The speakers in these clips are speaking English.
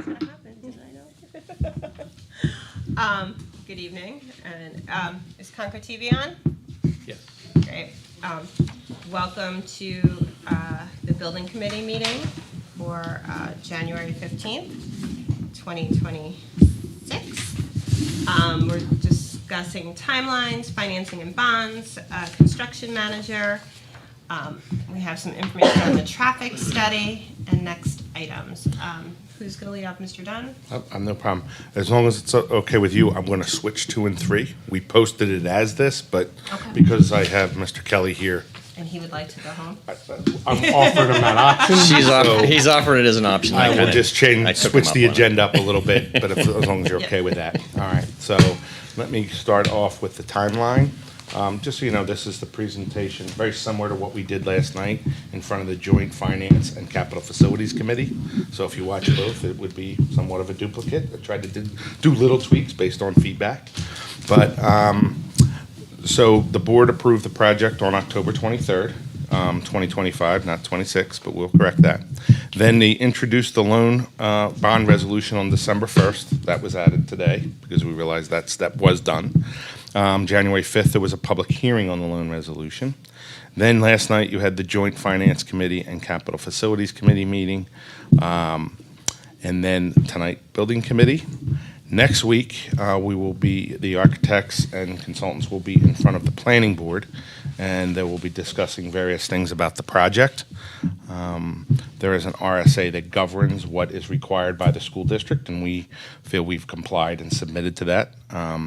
That happened, did I know? Good evening, and is Concord TV on? Yes. Great. Welcome to the building committee meeting for January 15th, 2026. We're discussing timelines, financing and bonds, construction manager. We have some information on the traffic study and next items. Who's going to lead off, Mr. Dunn? I'm no problem. As long as it's okay with you, I'm going to switch 2 and 3. We posted it as this, but Okay. because I have Mr. Kelly here, And he would like to go home. I'm offering him that option. He's offered it as an option. I will kinda- just I took switch him up the on it. agenda up a little bit, but as long as you're Yeah. okay with that. All right, so let me start off with the timeline. Just so you know, this is the presentation, very similar to what we did last night in front of the Joint Finance and Capital Facilities Committee. So if you watch both, it would be somewhat of a duplicate. I tried to do little tweaks based on feedback. But, so the board approved the project on October 23rd, 2025, not 26, but we'll correct that. Then they introduced the loan bond resolution on December 1st. That was added today because we realized that step was done. January 5th, there was a public hearing on the loan resolution. Then last night, you had the Joint Finance Committee and Capital Facilities Committee meeting. And then tonight, Building Committee. Next week, the architects and consultants will be in front of the planning board, and they will be discussing various things about the project. There is an RSA that governs what is required by the school district, and we feel we've complied and submitted to that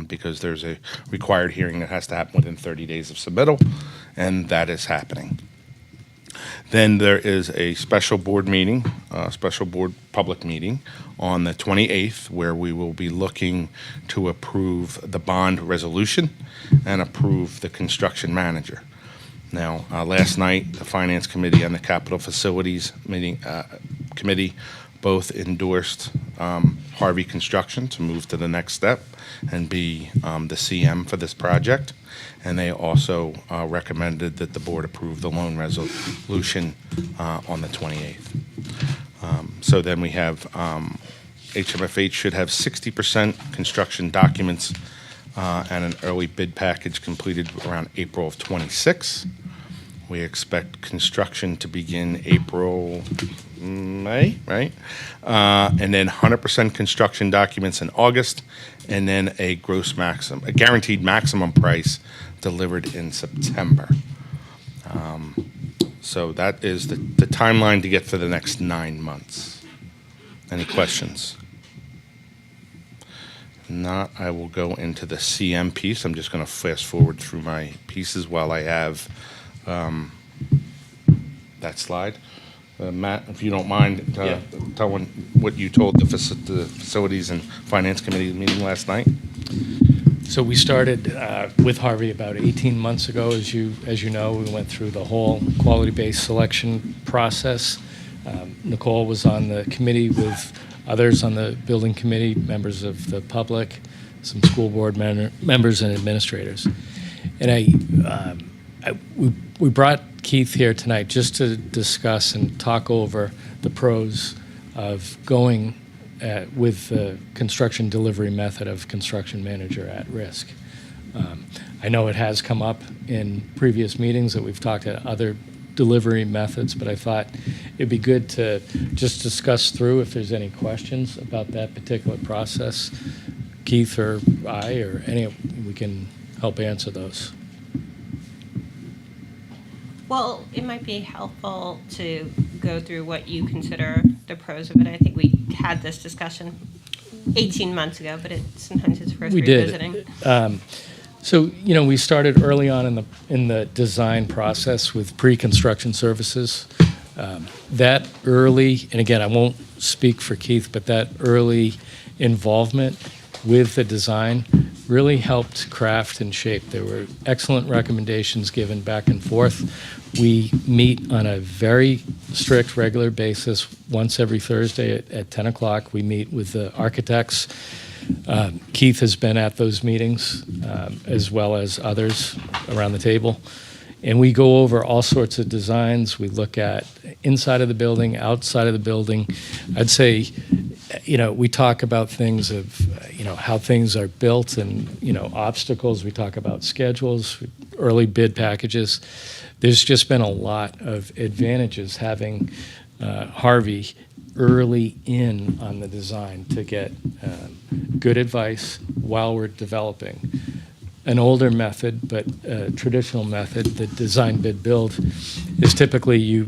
because there's a required hearing that has to happen within 30 days of submittal, and that is happening. Then there is a special board meeting, special board public meeting on the 28th, where we will be looking to approve the bond resolution and approve the construction manager. Now, last night, the Finance Committee and the Capital Facilities Committee both endorsed Harvey Construction to move to the next step and be the CM for this project. And they also recommended that the board approve the loan resolution on the 28th. So then we have HMFH should have 60% construction documents and an early bid package completed around April of 26. We expect construction to begin April, May, right? And then 100% construction documents in August, and then a guaranteed maximum price delivered in September. So that is the timeline to get for the next 9 months. Any questions? Not, I will go into the CM piece. I'm just going to fast forward through my pieces while I have that slide. Matt, if you don't mind telling what you told the Facilities and Finance Committee meeting last night. So we started with Harvey about 18 months ago. As you know, we went through the whole quality-based selection process. Nicole was on the committee with others on the building committee, members of the public, some school board members and administrators. And we brought Keith here tonight just to discuss and talk over the pros of going with the construction delivery method of construction manager at risk. I know it has come up in previous meetings that we've talked at other delivery methods, but I thought it'd be good to just discuss through if there's any questions about that particular process. Keith or I or we can help answer those. Well, it might be helpful to go through what you consider the pros of it. I think we had this discussion 18 months ago, but sometimes it's worth revisiting. We did. So, we started early on in the design process with pre-construction services. That early, and again, I won't speak for Keith, but that early involvement with the design really helped craft and shape. There were excellent recommendations given back and forth. We meet on a very strict, regular basis. Once every Thursday at 10 o'clock, we meet with the architects. Keith has been at those meetings, as well as others around the table. And we go over all sorts of designs. We look at inside of the building, outside of the building. I'd say we talk about things of, how things are built and, obstacles. We talk about schedules, early bid packages. There's just been a lot of advantages having Harvey early in on the design to get good advice while we're developing. An older method, but a traditional method, the design bid build, is typically you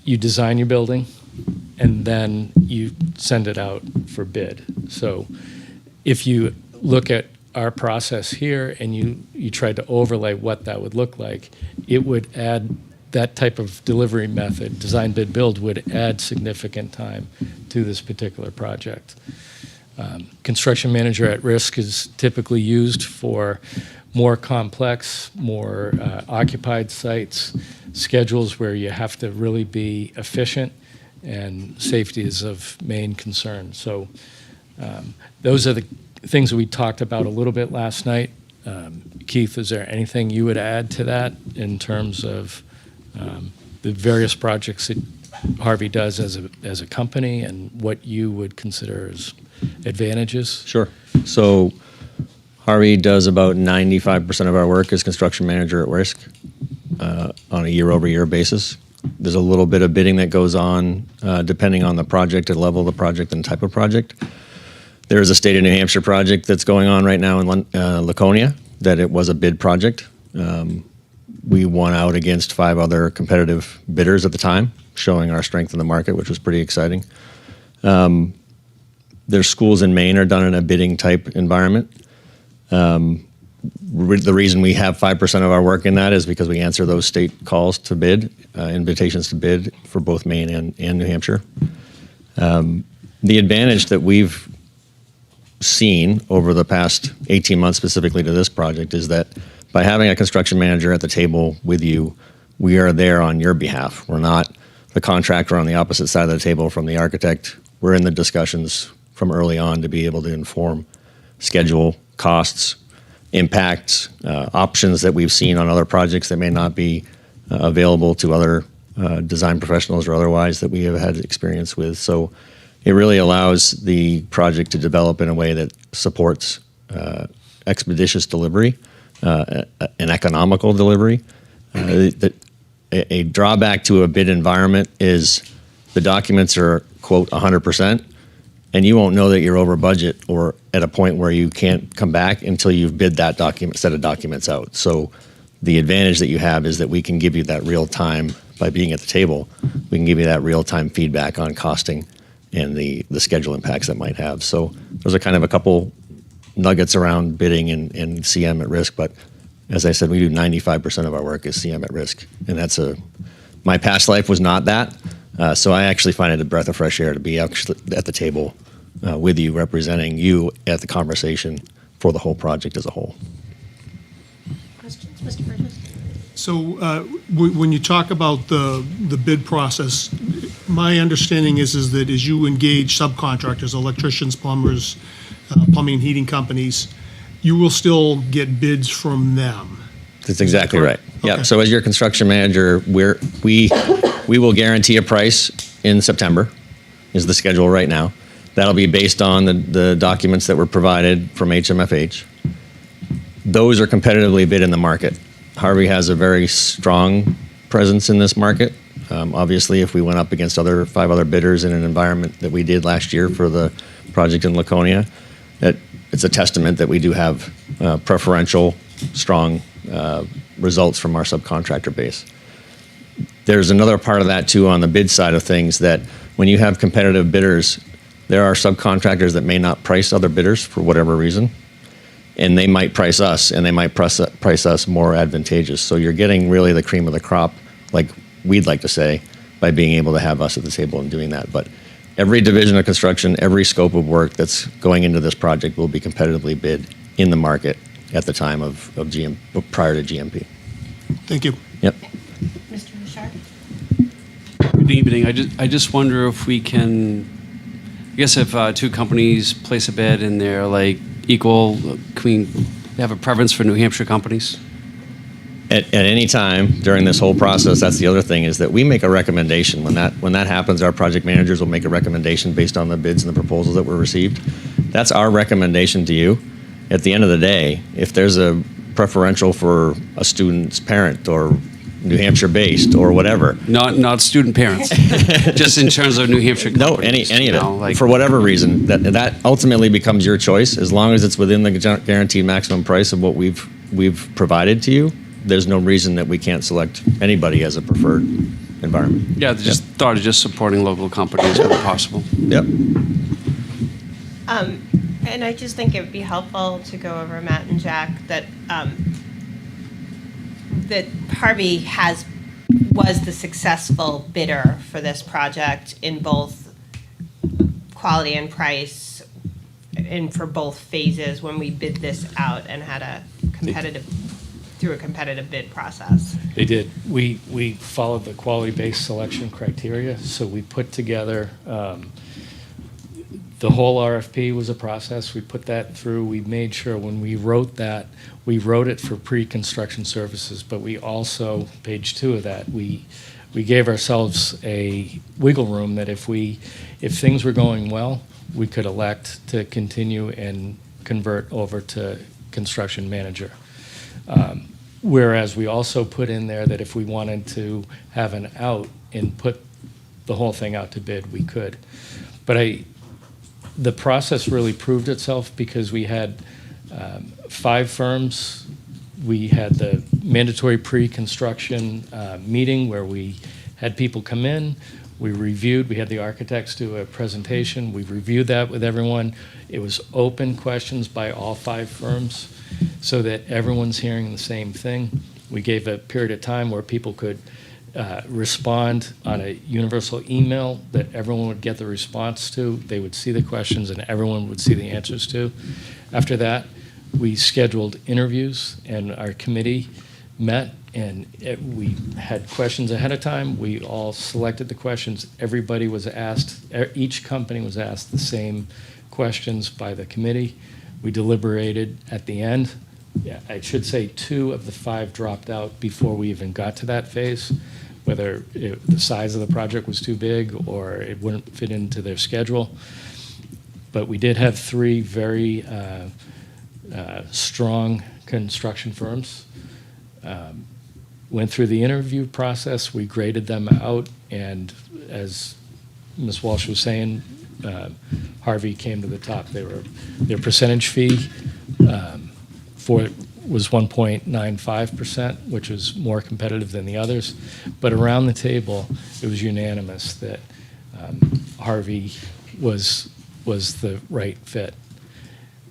design your building and then you send it out for bid. So if you look at our process here and you tried to overlay what that would look like, it would add that type of delivery method, design bid build, would add significant time to this particular project. Construction manager at risk is typically used for more complex, more occupied sites, schedules where you have to really be efficient, and safety is of main concern. So those are the things that we talked about a little bit last night. Keith, is there anything you would add to that in terms of the various projects that Harvey does as a company and what you would consider as advantages? Sure. So Harvey does about 95% of our work as construction manager at risk on a year-over-year basis. There's a little bit of bidding that goes on depending on the project, the level of the project, and type of project. There is a state of New Hampshire project that's going on right now in Laconia that it was a bid project. We won out against 5 other competitive bidders at the time, showing our strength in the market, which was pretty exciting. Their schools in Maine are done in a bidding type environment. The reason we have 5% of our work in that is because we answer those state calls to bid, invitations to bid for both Maine and New Hampshire. The advantage that we've seen over the past 18 months specifically to this project is that by having a construction manager at the table with you, we are there on your behalf. We're not the contractor on the opposite side of the table from the architect. We're in the discussions from early on to be able to inform schedule, costs, impacts, options that we've seen on other projects that may not be available to other design professionals or otherwise that we have had experience with. So it really allows the project to develop in a way that supports expeditious delivery, an economical delivery. A drawback to a bid environment is the documents are, quote, 100%, and you won't know that you're over budget or at a point where you can't come back until you've bid that set of documents out. So the advantage that you have is that we can give you that real time by being at the table. We can give you that real time feedback on costing and the schedule impacts that might have. So those are kind of a couple nuggets around bidding and CM at risk. But as I said, we do 95% of our work is CM at risk. And that's my past life was not that. So I actually find it a breath of fresh air to be actually at the table with you, representing you at the conversation for the whole project as a whole. Questions, Mr. Burgess? So when you talk about the bid process, my understanding is that as you engage subcontractors, electricians, plumbers, plumbing and heating companies, you will still get bids from them. That's exactly right. Yeah. Okay. So as your construction manager, we will guarantee a price in September, is the schedule right now. That'll be based on the documents that were provided from HMFH. Those are competitively bid in the market. Harvey has a very strong presence in this market. Obviously, if we went up against 5 other bidders in an environment that we did last year for the project in Laconia, it's a testament that we do have preferential, strong results from our subcontractor base. There's another part of that too on the bid side of things, that when you have competitive bidders, there are subcontractors that may not price other bidders for whatever reason, and they might price us, and they might price us more advantageous. So you're getting really the cream of the crop, like we'd like to say, by being able to have us at the table and doing that. But every division of construction, every scope of work that's going into this project will be competitively bid in the market at the time of prior to GMP. Thank you. Yep. Mr. Bouchard? Good evening. I just wonder if we can, I guess if 2 companies place a bid and they're like equal, can we have a preference for New Hampshire companies? at any time during this whole process, that's the other thing, is that we make a recommendation. When that happens, our project managers will make a recommendation based on the bids and the proposals that were received. That's our recommendation to you. At the end of the day, if there's a preferential for a student's parent or New Hampshire based or whatever. Not student parents, just in terms of New Hampshire No, companies, any of you it. know, like- For whatever reason, that ultimately becomes your choice. As long as it's within the guaranteed maximum price of what we've provided to you, there's no reason that we can't select anybody as a preferred environment. Yeah, just thought of just supporting local companies where possible. Yep. And I just think it would be helpful to go over, Matt and Jack, that that Harvey was the successful bidder for this project in both quality and price, and for both phases when we bid this out and had a competitive bid process. They did. We followed the quality-based selection criteria, so we put together, the whole RFP was a process. We put that through. We made sure when we wrote that, we wrote it for pre-construction services, but we also, page 2 of that, we gave ourselves a wiggle room that if things were going well, we could elect to continue and convert over to construction manager. Whereas we also put in there that if we wanted to have an out and put the whole thing out to bid, we could. But the process really proved itself because we had 5 firms. We had the mandatory pre-construction meeting where we had people come in. We reviewed. We had the architects do a presentation. We reviewed that with everyone. It was open questions by all 5 firms so that everyone's hearing the same thing. We gave a period of time where people could respond on a universal email that everyone would get the response to. They would see the questions and everyone would see the answers to. After that, we scheduled interviews and our committee met and we had questions ahead of time. We all selected the questions. Everybody was asked, each company was asked the same questions by the committee. We deliberated at the end. Yeah, I should say 2 of the 5 dropped out before we even got to that phase, whether the size of the project was too big or it wouldn't fit into their schedule. But we did have 3 very strong construction firms. Went through the interview process, we graded them out, and as Ms. Walsh was saying, Harvey came to the top. Their percentage fee was 1.95%, which was more competitive than the others. But around the table, it was unanimous that Harvey was the right fit.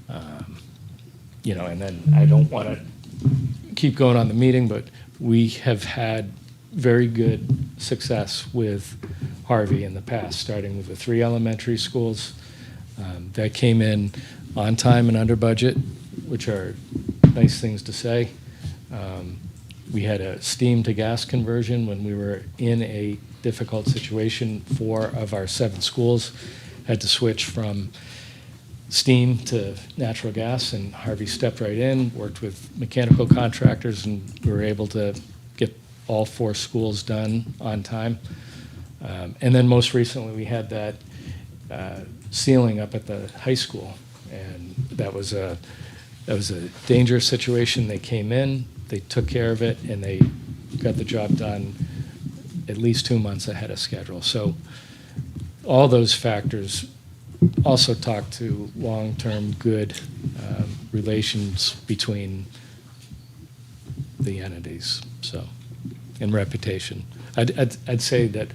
And then I don't want to keep going on the meeting, but we have had very good success with Harvey in the past, starting with the 3 elementary schools that came in on time and under budget, which are nice things to say. We had a steam to gas conversion when we were in a difficult situation. 4 of our 7 schools had to switch from steam to natural gas, and Harvey stepped right in, worked with mechanical contractors, and we were able to get all 4 schools done on time. And then most recently, we had that ceiling up at the high school, and that was a dangerous situation. They came in, they took care of it, and they got the job done at least 2 months ahead of schedule. So all those factors also talk to long-term good relations between the entities, and reputation. I'd say that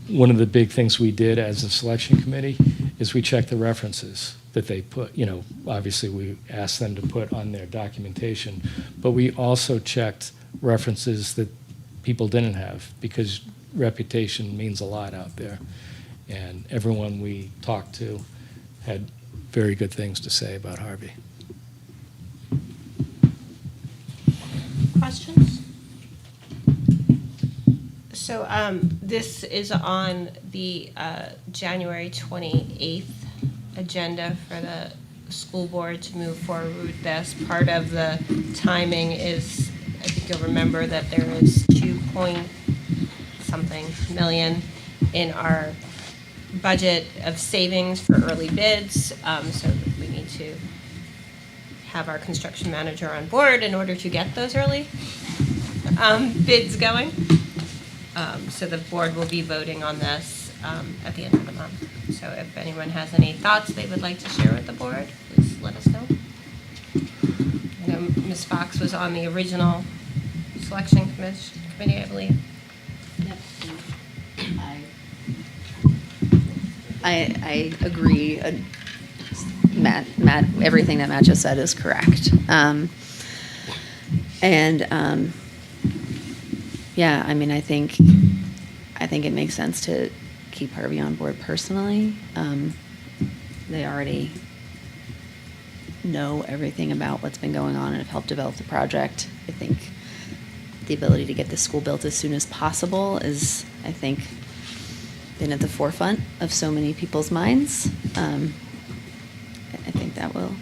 one of the big things we did as a selection committee is we checked the references that they put. Obviously we asked them to put on their documentation, but we also checked references that people didn't have, because reputation means a lot out there. And everyone we talked to had very good things to say about Harvey. Questions? So this is on the January 28th agenda for the school board to move forward with this. Part of the timing is, I think you'll remember that there is 2-point-something million in our budget of savings for early bids, so we need to have our construction manager on board in order to get those early bids going. So the board will be voting on this at the end of the month. So if anyone has any thoughts they would like to share with the board, please let us know. I know Ms. Fox was on the original selection committee, I believe. Yep. I agree. Matt, everything that Matt just said is correct. Yeah, I mean, I think it makes sense to keep Harvey on board personally. They already know everything about what's been going on and have helped develop the project. I think the ability to get the school built as soon as possible is, I think, been at the forefront of so many people's minds. I think that will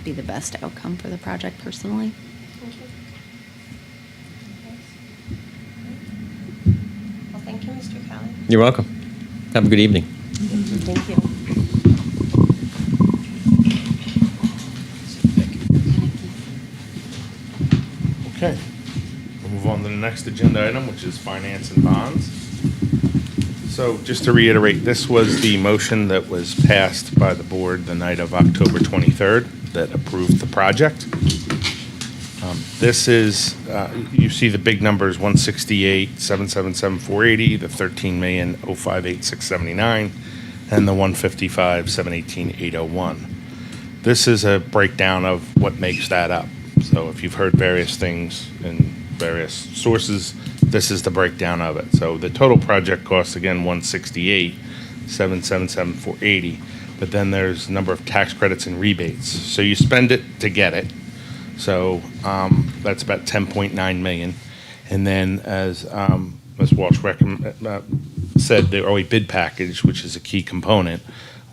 be the best outcome for the project personally. Thank you. Well, thank you, Mr. Kelly. You're welcome. Have a good evening. Thank you. Okay. We'll move on to the next agenda item, which is finance and bonds. So just to reiterate, this was the motion that was passed by the board the night of October 23rd that approved the project. This is, you see the big numbers, 168,777,480, the 13,058,679, and the 155,718,801. This is a breakdown of what makes that up. So if you've heard various things in various sources, this is the breakdown of it. So the total project cost, again, 168,777,480, but then there's a number of tax credits and rebates. So you spend it to get it. So that's about 10.9 million. And then as Ms. Walsh said, the early bid package, which is a key component,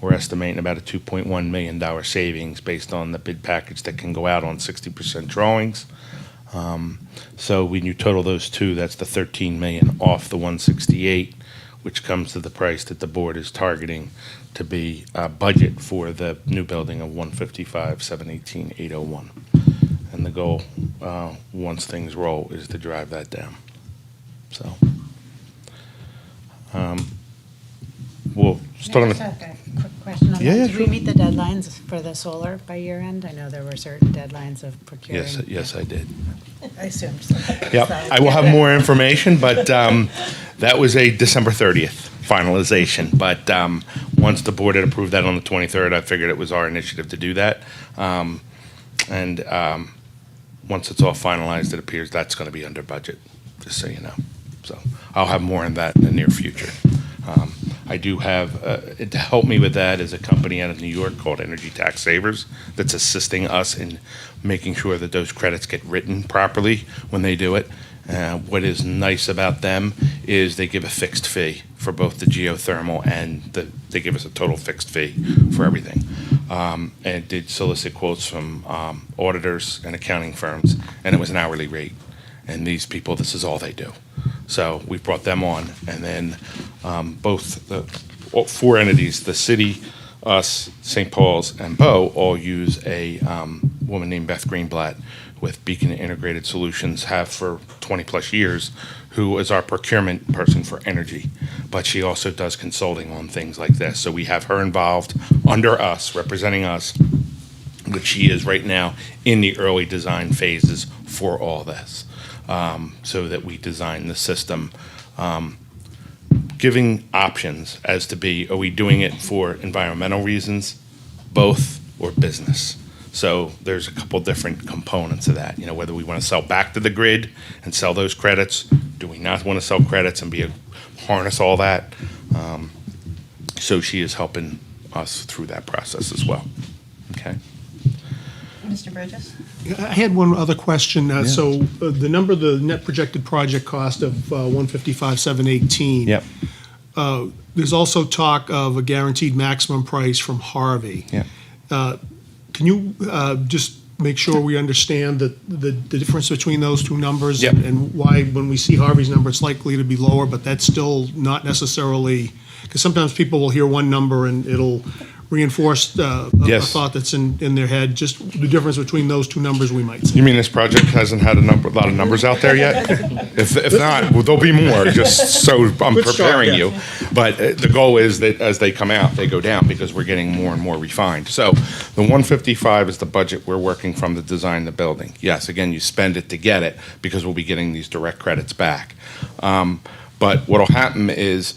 we're estimating about a $2.1 million savings based on the bid package that can go out on 60% drawings. So when you total those two, that's the 13 million off the 168, which comes to the price that the board is targeting to be budget for the new building of 155,718,801. And the goal, once things roll, is to drive that down. So we'll start on Just the. have a quick question on Yeah, that. yeah, Did sure. we meet the deadlines for the solar by year end? I know there were certain deadlines of procuring. Yes, I did. I assumed so. Yep, So, I will have yeah. more information, but that was a December 30th finalization. But once the board had approved that on the 23rd, I figured it was our initiative to do that. And once it's all finalized, it appears that's going to be under budget, just so you know. So I'll have more on that in the near future. I do have, to help me with that is a company out of New York called Energy Tax Savers that's assisting us in making sure that those credits get written properly when they do it. What is nice about them is they give a fixed fee for both the geothermal and they give us a total fixed fee for everything. And did solicit quotes from auditors and accounting firms, and it was an hourly rate. And these people, this is all they do. So we brought them on, and then both all four entities, the city, us, St. Paul's, and Bow, all use a woman named Beth Greenblatt with Beacon Integrated Solutions, have for 20 plus years, who is our procurement person for energy. But she also does consulting on things like this. So we have her involved under us, representing us, which she is right now in the early design phases for all this. So that we design the system, giving options as to be, are we doing it for environmental reasons, both, or business? So there's a couple different components of that. You know, whether we want to sell back to the grid and sell those credits, do we not want to sell credits and harness all that? So she is helping us through that process as well. Okay. Mr. Burgess? I had one other question. So the net projected project cost of 155,718. Yep. There's also talk of a guaranteed maximum price from Harvey. Yep. Can you just make sure we understand the difference between those two numbers. Yep. And why, when we see Harvey's number, it's likely to be lower, but that's still not necessarily, because sometimes people will hear one number and it'll reinforce a Yes. thought that's in their head. Just the difference between those two numbers we might see. You mean this project hasn't had a lot of numbers out there yet? If not, well, there'll be more, just so I'm Good start, preparing yeah. you. But the goal is that as they come out, they go down because we're getting more and more refined. So the 155 is the budget we're working from to design the building. Yes, again, you spend it to get it because we'll be getting these direct credits back. But what'll happen is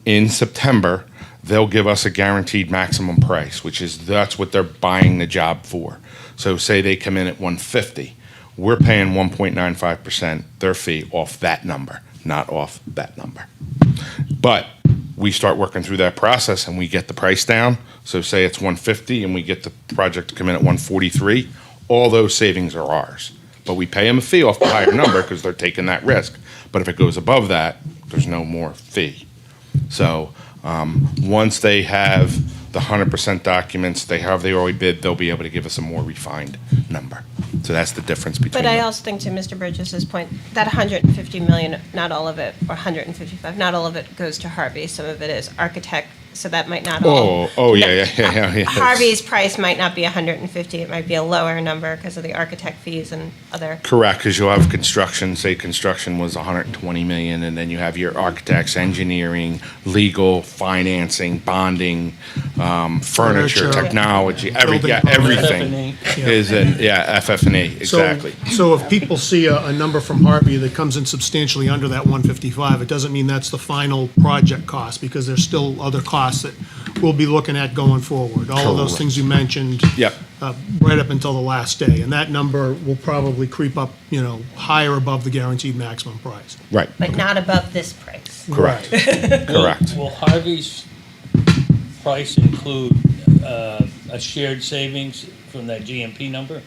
in September, they'll give us a guaranteed maximum price, that's what they're buying the job for. So say they come in at 150, we're paying 1.95% their fee off that number, not off that number. But we start working through that process and we get the price down. So say it's 150 and we get the project to come in at 143, all those savings are ours. But we pay them a fee off the higher number because they're taking that risk. But if it goes above that, there's no more fee. So once they have the 100% documents, they already bid, they'll be able to give us a more refined number. So that's the difference between. But I them. also think, to Mr. Burgess's point, that 150 million, not all of it, or 155, not all of it goes to Harvey. Some of it is architect, so that might not all. Yeah. Harvey's price might not be 150, it might be a lower number because of the architect fees and other. Correct, because you'll have construction, say construction was 120 million, and then you have your architects, engineering, legal, financing, bonding, furniture, Furniture. technology, Building everything is in, FF&E, exactly. So if people see a number from Harvey that comes in substantially under that 155, it doesn't mean that's the final project cost, because there's still other costs that we'll be looking at going forward. All of those Correct. things you mentioned. Yep. Right up until the last day. And that number will probably creep up, higher above the guaranteed maximum price. Right, But not above this price. correct, correct. Will Harvey's price include a shared savings from that GMP number?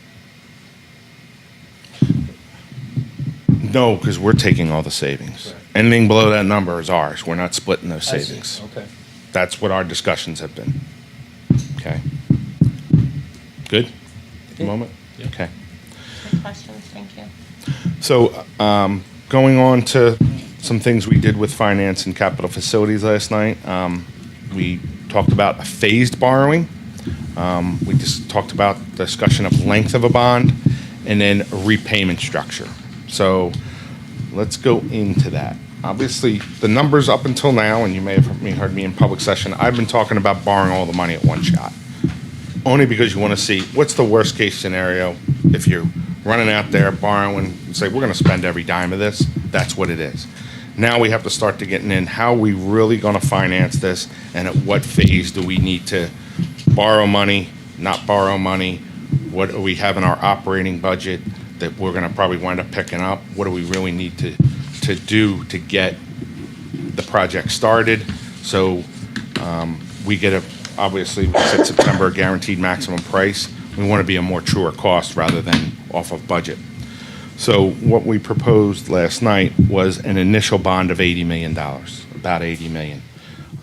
No, because we're taking all the savings. Anything below that number is ours. We're not splitting those I see. savings. Okay. That's what our discussions have been. Okay. Good? At the moment? Okay. Good questions, thank you. So, going on to some things we did with finance and capital facilities last night. We talked about a phased borrowing. We just talked about discussion of length of a bond and then a repayment structure. So let's go into that. Obviously, the numbers up until now, and you may have heard me in public session, I've been talking about borrowing all the money at one shot. Only because you want to see what's the worst case scenario if you're running out there borrowing and say, we're going to spend every dime of this. That's what it is. Now we have to start to getting in how are we really going to finance this, and at what phase do we need to borrow money, not borrow money? What do we have in our operating budget that we're going to probably wind up picking up? What do we really need to do to get the project started? So we get obviously, we said September, guaranteed maximum price. We want to be a more truer cost rather than off of budget. So what we proposed last night was an initial bond of $80 million, about $80 million.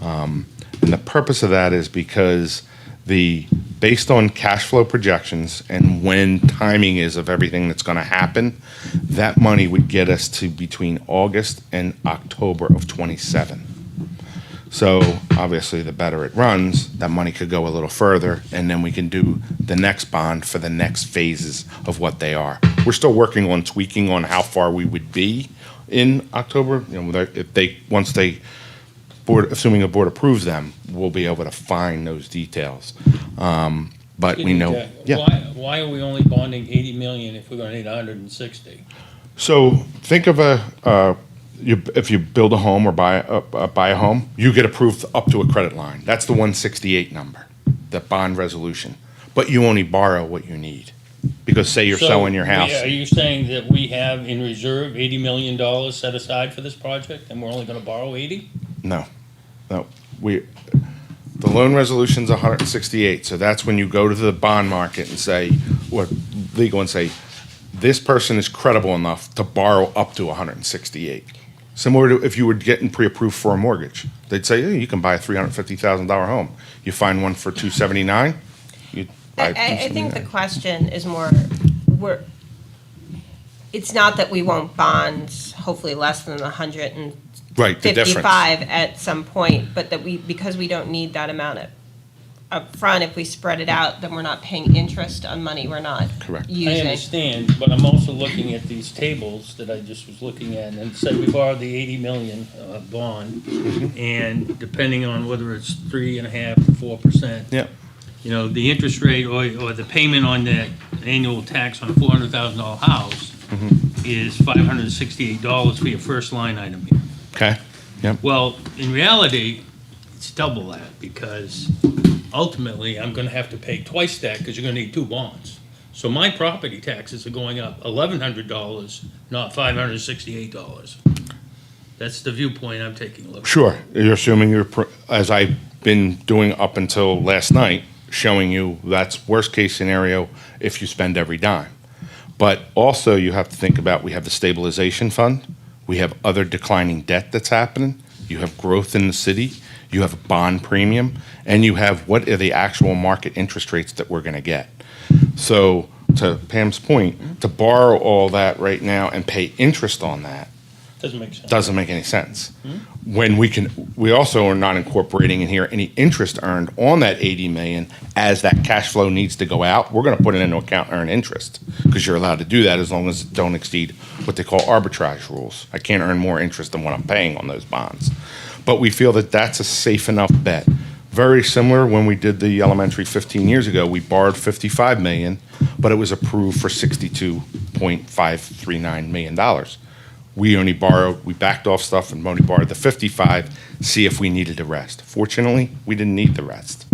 And the purpose of that is because based on cash flow projections and when timing is of everything that's going to happen, that money would get us to between August and October of '27. So obviously, the better it runs, that money could go a little further, and then we can do the next bond for the next phases of what they are. We're still working on tweaking on how far we would be in October. Assuming the board approves them, we'll be able to find those details. But we know, yeah. Why are we only bonding 80 million if we're gonna need 160? So think of if you build a home or buy a home, you get approved up to a credit line. That's the 168 number, the bond resolution. But you only borrow what you need. Because say you're selling your house. Are you saying that we have in reserve $80 million set aside for this project and we're only gonna borrow 80? No. The loan resolution's 168, so that's when you go to the bond market and say, or legal and say, this person is credible enough to borrow up to 168. Similar to if you were getting pre-approved for a mortgage. They'd say, hey, you can buy a $350,000 home. You find one for $279, you I think the question is more, it's not that we won't bond, hopefully less than 155 Right, the difference. at some point, but that because we don't need that amount up front, if we spread it out, then we're not paying interest on money we're not Correct. I I using. understand, but I'm also looking at these tables that I just was looking at, and say we borrowed the 80 million bond, and depending on whether it's 3.5% or 4%. Yeah. You know, the interest rate or the payment on that annual tax on a $400,000 house is $568 for your first line item here. Okay, yep, Well, in reality, it's double that, because ultimately, I'm gonna have to pay twice that, because you're gonna need two bonds. So my property taxes are going up $1,100, not $568. That's the viewpoint I'm taking a look at. sure. You're assuming as I've been doing up until last night, showing you that's worst-case scenario if you spend every dime. But also, you have to think about, we have the stabilization fund, we have other declining debt that's happening, you have growth in the city, you have a bond premium, and you have what are the actual market interest rates that we're gonna get. So, to Pam's point, to borrow all that right now and pay interest on that Doesn't make sense. doesn't make any sense. When we also are not incorporating in here any interest earned on that 80 million as that cash flow needs to go out. We're gonna put it into account and earn interest, because you're allowed to do that as long as it don't exceed what they call arbitrage rules. I can't earn more interest than what I'm paying on those bonds. But we feel that that's a safe enough bet. Very similar when we did the elementary 15 years ago, we borrowed 55 million, but it was approved for $62.539 million. We backed off stuff and only borrowed the 55, see if we needed the rest. Fortunately, we didn't need the rest.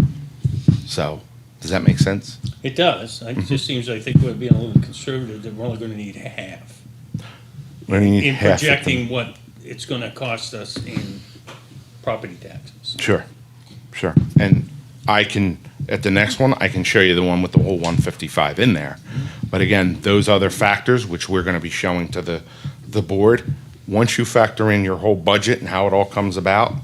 So, does that make sense? It does. It just seems, I think we're being a little conservative, that we're only gonna need half. We only need In half of them. projecting what it's gonna cost us in property taxes. Sure. And at the next one, I can show you the one with the whole 155 in there. But again, those other factors, which we're gonna be showing to the board, once you factor in your whole budget and how it all comes about,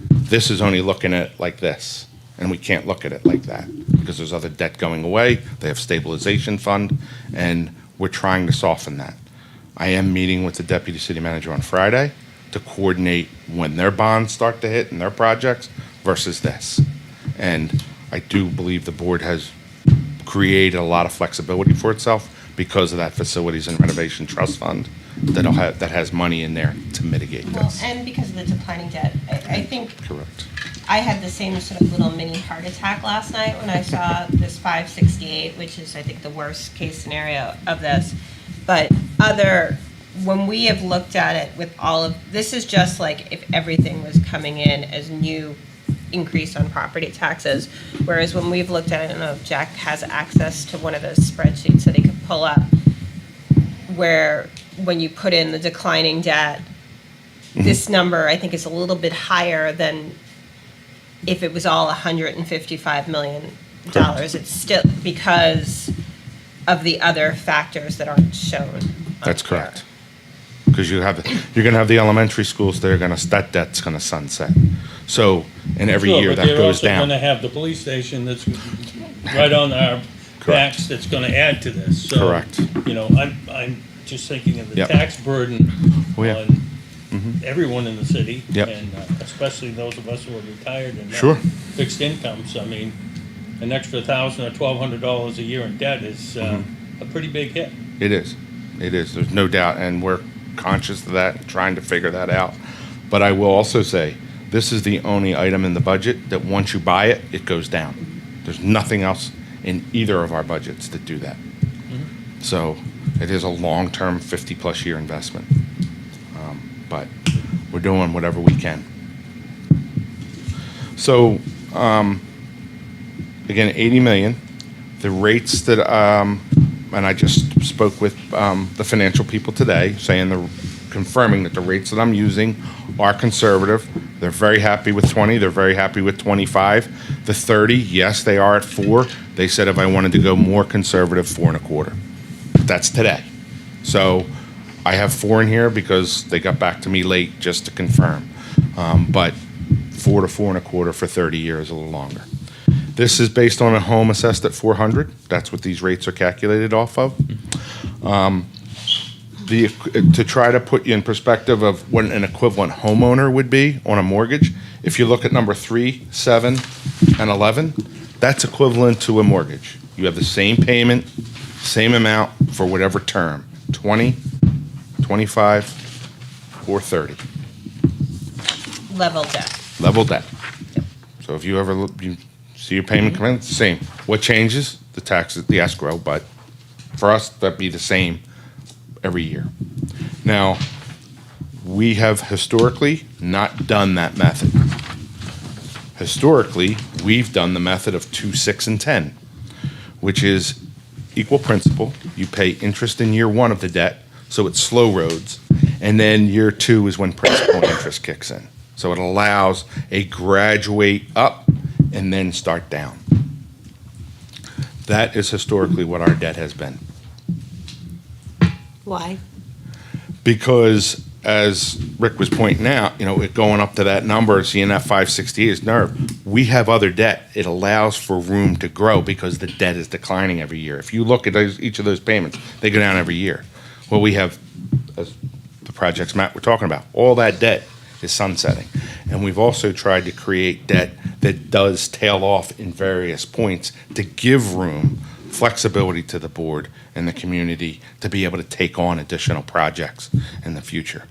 this is only looking at it like this, and we can't look at it like that, because there's other debt going away, they have stabilization fund, and we're trying to soften that. I am meeting with the deputy city manager on Friday to coordinate when their bonds start to hit and their projects versus this. And I do believe the board has created a lot of flexibility for itself because of that facilities and renovation trust fund that has money in there to mitigate Well, this. and because of the declining debt, I think Correct. I had the same sort of little mini heart attack last night when I saw this 568, which is, I think, the worst case scenario of this. But when we have looked at it with this is just like if everything was coming in as new increase on property taxes. Whereas when we've looked at it, I don't know if Jack has access to one of those spreadsheets that he could pull up, where when you put in the declining debt, this number, I think, is a little bit higher than if it was all $155 million. It's still because of the other factors that aren't shown. That's correct. Because you're gonna have the elementary schools that debt's gonna sunset. So, and every Sure, year but that they're goes also down. gonna have the police station that's right on our backs that's gonna add to this. So, Correct. You know, I'm just thinking of the Yep. tax burden Oh, yeah. on everyone in the city. Yep. And especially those of us who are retired and Sure. have fixed incomes. I mean, an extra $1,000 or $1,200 a year in debt is a pretty big hit. It is. There's no doubt, and we're conscious of that, and trying to figure that out. But I will also say, this is the only item in the budget that once you buy it, it goes down. There's nothing else in either of our budgets that do that. So it is a long-term 50-plus year investment. But we're doing whatever we can. So, again, 80 million. The rates that, and I just spoke with the financial people today, confirming that the rates that I'm using are conservative. They're very happy with 20. They're very happy with 25. The 30, yes, they are at 4. They said if I wanted to go more conservative, 4.25. That's today. So I have 4 in here because they got back to me late just to confirm. But 4 to 4.25 for 30 years, a little longer. This is based on a home assessed at 400. That's what these rates are calculated off of. To try to put you in perspective of what an equivalent homeowner would be on a mortgage, if you look at number 3, 7, and 11, that's equivalent to a mortgage. You have the same payment, same amount for whatever term, 20, 25, or 30. Level debt. Level debt. So if you ever you see your payment come in, it's the same. What changes? The taxes, the escrow, but for us, that'd be the same every year. Now, we have historically not done that method. Historically, we've done the method of 2, 6, and 10, which is equal principal. You pay interest in year 1 of the debt, so it's slow roads, and then year 2 is when principal and interest kicks in. So it allows a graduate up and then start down. That is historically what our debt has been. Why? Because as Rick was pointing out, it going up to that number, seeing that 568 is nerve. We have other debt. It allows for room to grow because the debt is declining every year. If you look at each of those payments, they go down every year. Well, we have, as the projects Matt were talking about, all that debt is sunsetting. And we've also tried to create debt that does tail off in various points to give room, flexibility to the board and the community to be able to take on additional projects in the future.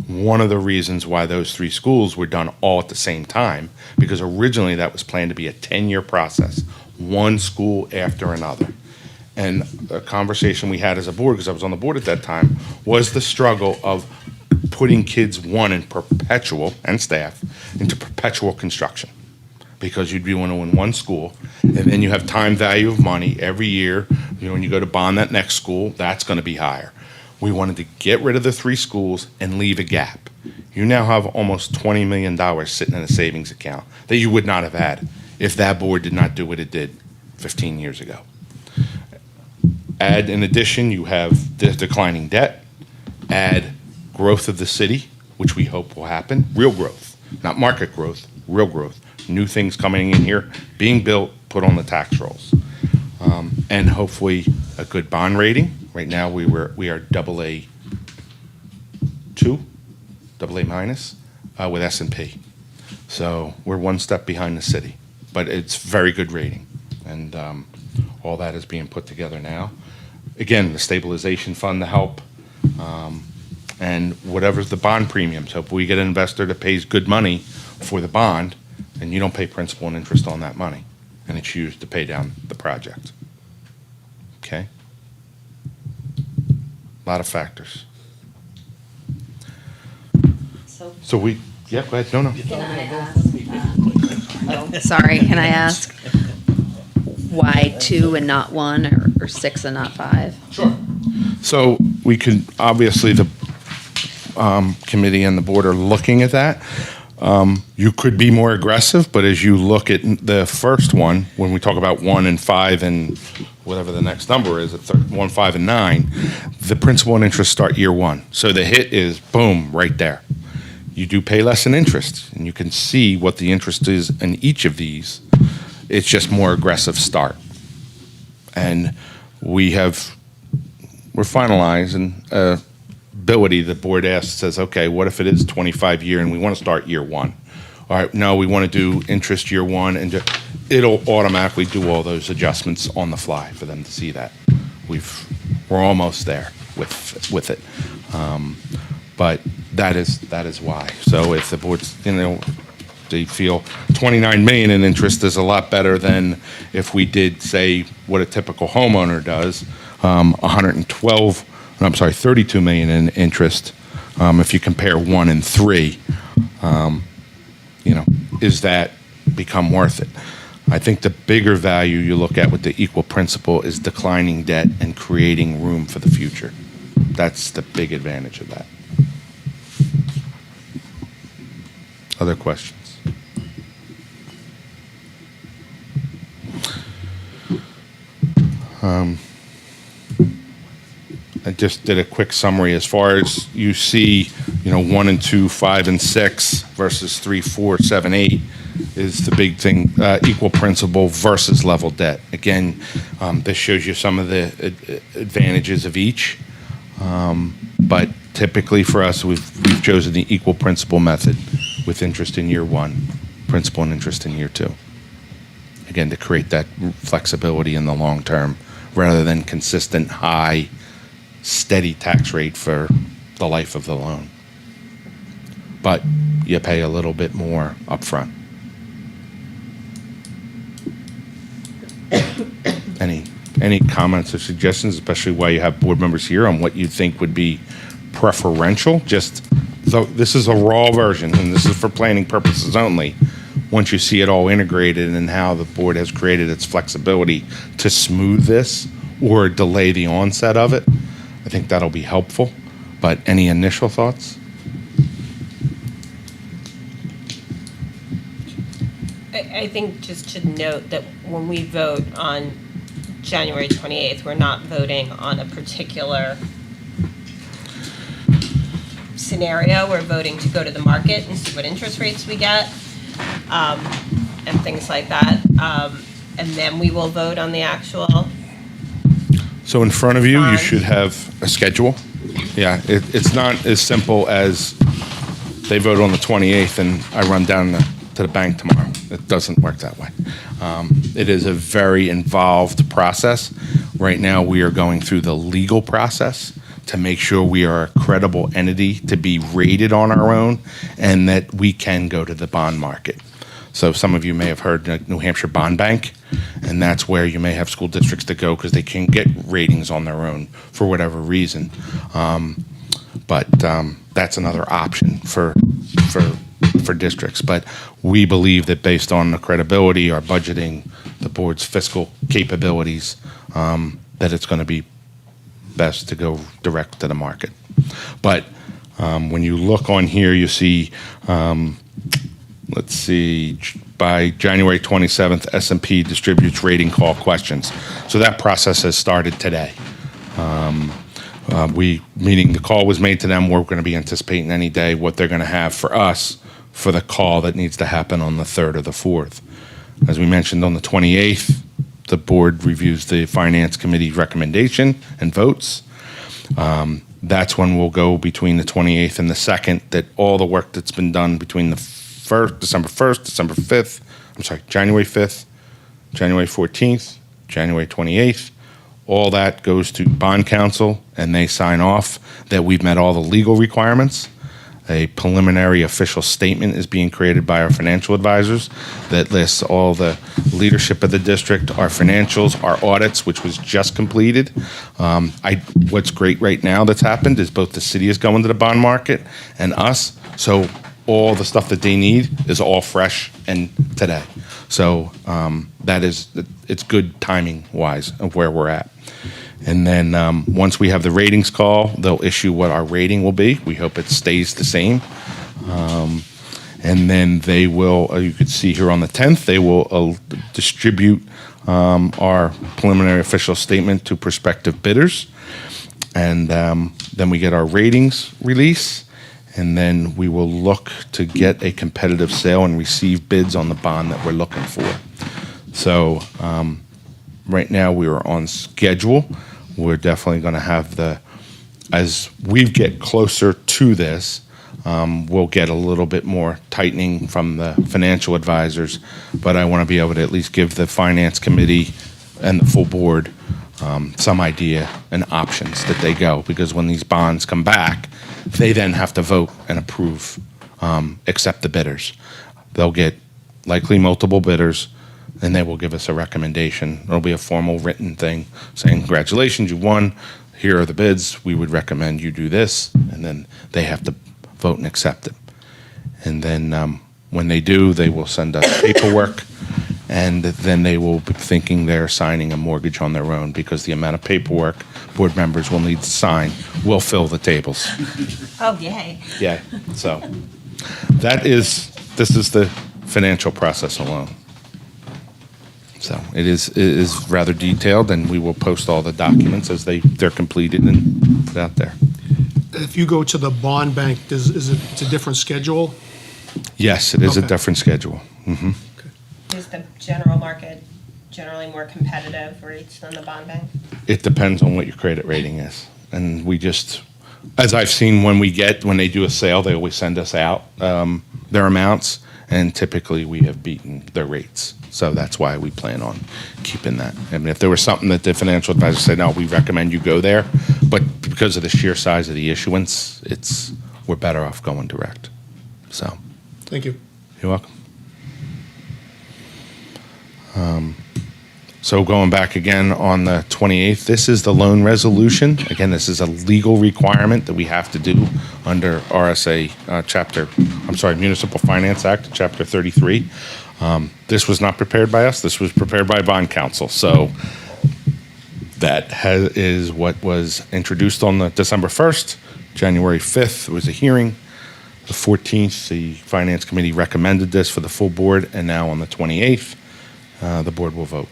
One of the reasons why those 3 schools were done all at the same time, because originally that was planned to be a 10-year process, one school after another. And a conversation we had as a board, because I was on the board at that time, was the struggle of putting kids, one, in perpetual, and staff, into perpetual construction. Because you'd be in one school, and then you have time value of money every year. When you go to bond that next school, that's going to be higher. We wanted to get rid of the 3 schools and leave a gap. You now have almost $20 million sitting in a savings account that you would not have had if that board did not do what it did 15 years ago. Add, in addition, you have the declining debt. Add growth of the city, which we hope will happen. Real growth, not market growth, real growth. New things coming in here, being built, put on the tax rolls. And hopefully a good bond rating. Right now we are AA2, AA minus with S&P. So we're one step behind the city, but it's very good rating. And all that is being put together now. Again, the stabilization fund to help. And whatever's the bond premiums. So if we get an investor that pays good money for the bond, and you don't pay principal and interest on that money, and it's used to pay down the project. Okay? A lot of factors. So we, yeah, go ahead. No. Can I ask? Sorry, can I ask why 2 and not 1, or 6 and not 5? Sure. So we could, obviously, the committee and the board are looking at that. You could be more aggressive, but as you look at the first one, when we talk about 1 and 5 and whatever the next number is, 1, 5, and 9, the principal and interest start year 1. So the hit is boom, right there. You do pay less in interest, and you can see what the interest is in each of these. It's just more aggressive start. And we're finalizing ability. The board says, okay, what if it is 25 year and we want to start year 1? All right, no, we want to do interest year 1, and it'll automatically do all those adjustments on the fly for them to see that. We're almost there with it. But that is why. So if the board's, they feel 29 million in interest is a lot better than if we did, say, what a typical homeowner does, 32 million in interest. If you compare 1 and 3, is that become worth it? I think the bigger value you look at with the equal principal is declining debt and creating room for the future. That's the big advantage of that. Other questions? I just did a quick summary as far as you see, 1 and 2, 5 and 6 versus 3, 4, 7, 8. is the big thing, equal principal versus level debt. Again, this shows you some of the advantages of each. But typically for us, we've chosen the equal principal method with interest in year one, principal and interest in year two. Again, to create that flexibility in the long term rather than consistent, high, steady tax rate for the life of the loan. But you pay a little bit more upfront. Any comments or suggestions, especially while you have board members here, on what you think would be preferential? Just, so this is a raw version, and this is for planning purposes only. Once you see it all integrated and how the board has created its flexibility to smooth this or delay the onset of it, I think that'll be helpful. But any initial thoughts? I think just to note that when we vote on January 28th, we're not voting on a particular scenario. We're voting to go to the market and see what interest rates we get, and things like that. And then we will vote on the actual. So in front of you, you Fine. should have a schedule. Yeah, it's not as simple as they vote on the 28th and I run down to the bank tomorrow. It doesn't work that way. It is a very involved process. Right now, we are going through the legal process to make sure we are a credible entity to be rated on our own and that we can go to the bond market. So some of you may have heard New Hampshire Bond Bank, and that's where you may have school districts to go because they can get ratings on their own for whatever reason. But that's another option for districts. But we believe that based on the credibility, our budgeting, the board's fiscal capabilities, that it's going to be best to go direct to the market. But when you look on here, you see, let's see, by January 27th, S&P distributes rating call questions. So that process has started today. Meaning the call was made to them. We're going to be anticipating any day what they're going to have for us for the call that needs to happen on the 3rd or the 4th. As we mentioned, on the 28th, the board reviews the Finance Committee recommendation and votes. That's when we'll go between the 28th and the 2nd, that all the work that's been done between the December 1st, December 5th, January 5th, January 14th, January 28th, all that goes to bond counsel and they sign off that we've met all the legal requirements. A preliminary official statement is being created by our financial advisors that lists all the leadership of the district, our financials, our audits, which was just completed. What's great right now that's happened is both the city is going to the bond market and us. So all the stuff that they need is all fresh and today. So it's good timing wise of where we're at. And then once we have the ratings call, they'll issue what our rating will be. We hope it stays the same. And then they will, you could see here on the 10th, they will distribute our preliminary official statement to prospective bidders. And then we get our ratings release. And then we will look to get a competitive sale and receive bids on the bond that we're looking for. So right now we are on schedule. We're definitely going to have as we get closer to this, we'll get a little bit more tightening from the financial advisors. But I want to be able to at least give the Finance Committee and the full board some idea and options that they go. Because when these bonds come back, they then have to vote and approve, accept the bidders. They'll get likely multiple bidders, and they will give us a recommendation. It'll be a formal written thing saying, congratulations, you won. Here are the bids. We would recommend you do this. And then they have to vote and accept it. And then when they do, they will send us paperwork. And then they will be thinking they're signing a mortgage on their own because the amount of paperwork board members will need to sign will fill the tables. Oh, yay. Yeah, so this is the financial process alone. So it is rather detailed, and we will post all the documents as they're completed and put out there. If you go to the bond bank, it's a different schedule? Yes, it is a Okay. different schedule. Is the general market generally more competitive rates than the bond bank? It depends on what your credit rating is. And we just, as I've seen when they do a sale, they always send us out their amounts, and typically we have beaten their rates. So that's why we plan on keeping that. I mean, if there was something that the financial advisor said, no, we recommend you go there, but because of the sheer size of the issuance, we're better off going direct. So, Thank you. you're welcome. So going back again on the 28th, this is the loan resolution. Again, this is a legal requirement that we have to do under RSA Municipal Finance Act, Chapter 33. This was not prepared by us. This was prepared by bond counsel. So that is what was introduced on the December 1st. January 5th was a hearing. The 14th, the Finance Committee recommended this for the full board, and now on the 28th, the board will vote.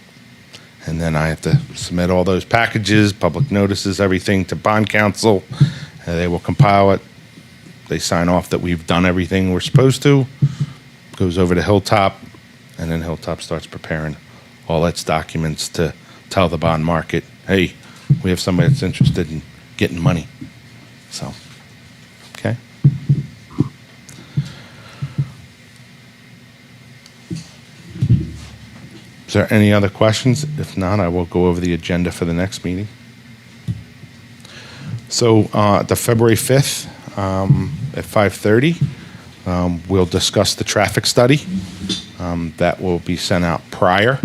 And then I have to submit all those packages, public notices, everything to bond counsel. They will compile it. They sign off that we've done everything we're supposed to. Goes over to Hilltop, and then Hilltop starts preparing all its documents to tell the bond market, hey, we have somebody that's interested in getting money. So, okay. Is there any other questions? If not, I will go over the agenda for the next meeting. So, the February 5th at 5:30, we'll discuss the traffic study. That will be sent out prior.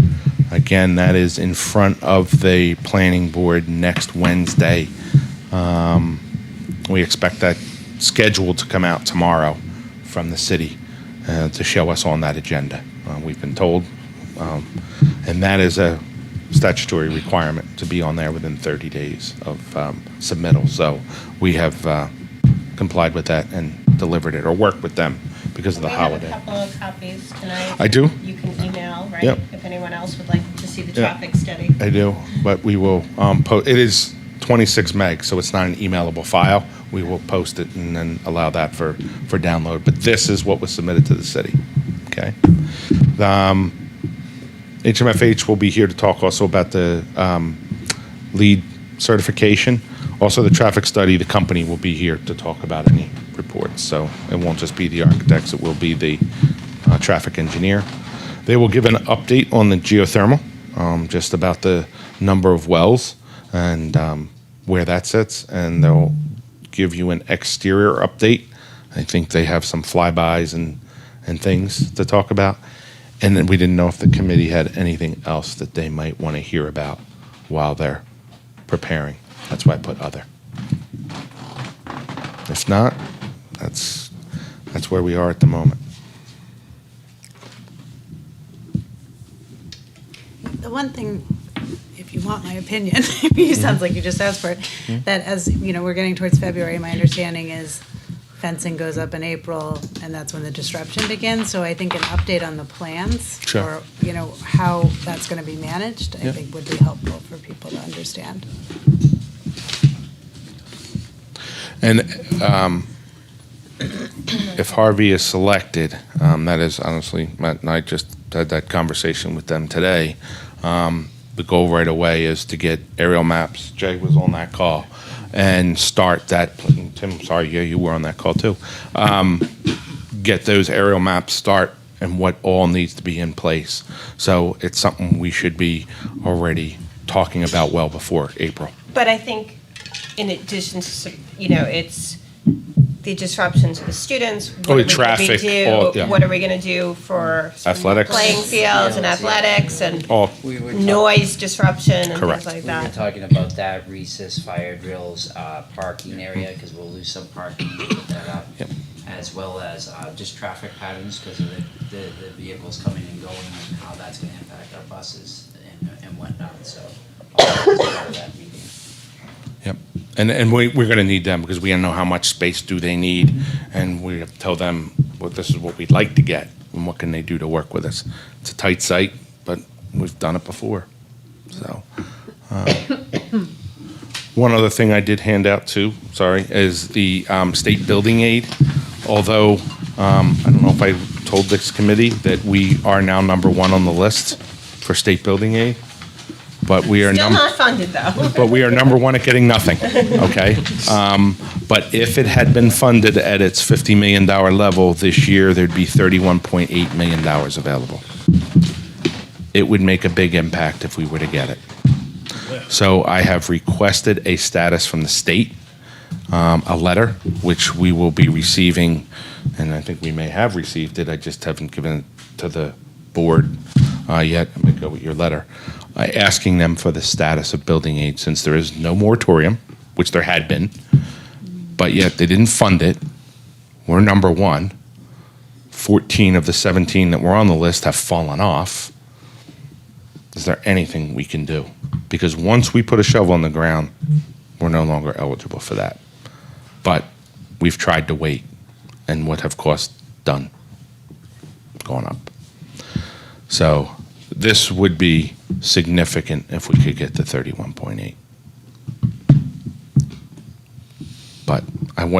Again, that is in front of the planning board next Wednesday. We expect that schedule to come out tomorrow from the city to show us on that agenda. We've been told. And that is a statutory requirement to be on there within 30 days of submittal. So we have complied with that and delivered it or worked with them because of the holiday. We have a couple of copies tonight. I do. You can email, right? Yep. If anyone else would like to see the Yeah. traffic study. I do, but we will it is 26 meg, so it's not an emailable file. We will post it and then allow that for download. But this is what was submitted to the city. Okay. HMFH will be here to talk also about the lead certification. Also, the traffic study, the company will be here to talk about any reports. So it won't just be the architects, it will be the traffic engineer. They will give an update on the geothermal, just about the number of wells and where that sits. And they'll give you an exterior update. I think they have some flybys and things to talk about. And then we didn't know if the committee had anything else that they might want to hear about while they're preparing. That's why I put other. If not, that's where we are at the moment. The one thing, if you want my opinion, it sounds like you just asked for it, that as, you know, we're getting towards February, my understanding is fencing goes up in April, and that's when the disruption begins. So I think an update on the plans Sure. or, you know, how that's going to be managed, I Yeah. think would be helpful for people to understand. And if Harvey is selected, that is honestly, Matt and I just had that conversation with them today. The goal right away is to get aerial maps. Jay was on that call. And start that, Tim, sorry, yeah, you were on that call too. Get those aerial maps, start, and what all needs to be in place. So it's something we should be already talking about well before April. But I think in addition to, you know, it's the disruption to the students. Oh, the what are we gonna traffic, do- all- yeah. What are we going to do for Athletics. playing fields and athletics and All, We were noise disruption and Correct. things like We were that? talking about that, recess, fire drills, parking area, because we'll lose some parking, we'll put that up. Yep. As well as just traffic patterns, because of the vehicles coming and going, and how that's gonna impact our buses and whatnot, so. All that was part of that meeting. yep. And we're going to need them because we don't know how much space do they need. And we have to tell them, well, this is what we'd like to get and what can they do to work with us. It's a tight site, but we've done it before. So, one other thing I did hand out too, sorry, is the state building aid. Although I don't know if I told this committee that we are now #1 on the list for state building aid, but we are Still not funded, though. but we are #1 at getting nothing, okay? But if it had been funded at its $50 million level this year, there'd be $31.8 million available. It would make a big impact if we were to get it. So I have requested a status from the state, a letter, which we will be receiving, and I think we may have received it, I just haven't given it to the board yet. I'm going to go with your letter, asking them for the status of building aid, since there is no moratorium, which there had been, but yet they didn't fund it. We're #1. 14 of the 17 that were on the list have fallen off. Is there anything we can do? Because once we put a shovel in the ground, we're no longer eligible for that. But we've tried to wait, and what have costs done? Gone up. So this would be significant if we could get the 31.8. But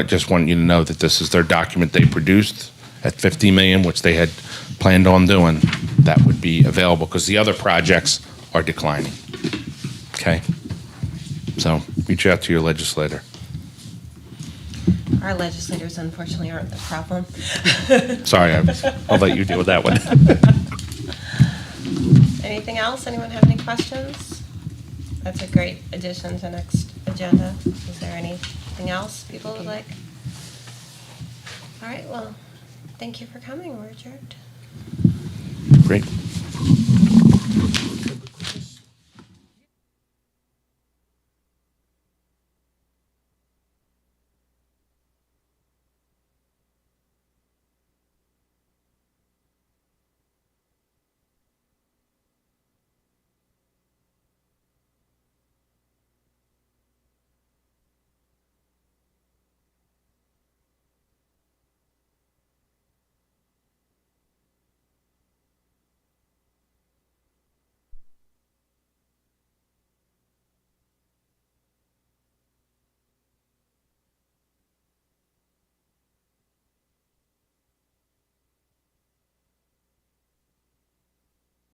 just want you to know that this is their document they produced at 50 million, which they had planned on doing. That would be available because the other projects are declining. Okay? So reach out to your legislator. Our legislators unfortunately aren't the problem. Sorry, I'll let you deal with that one. Anything else? Anyone have any questions? That's a great addition to next agenda. Is there anything else people would like? All right, well, thank you for coming. We're adjourned. Great.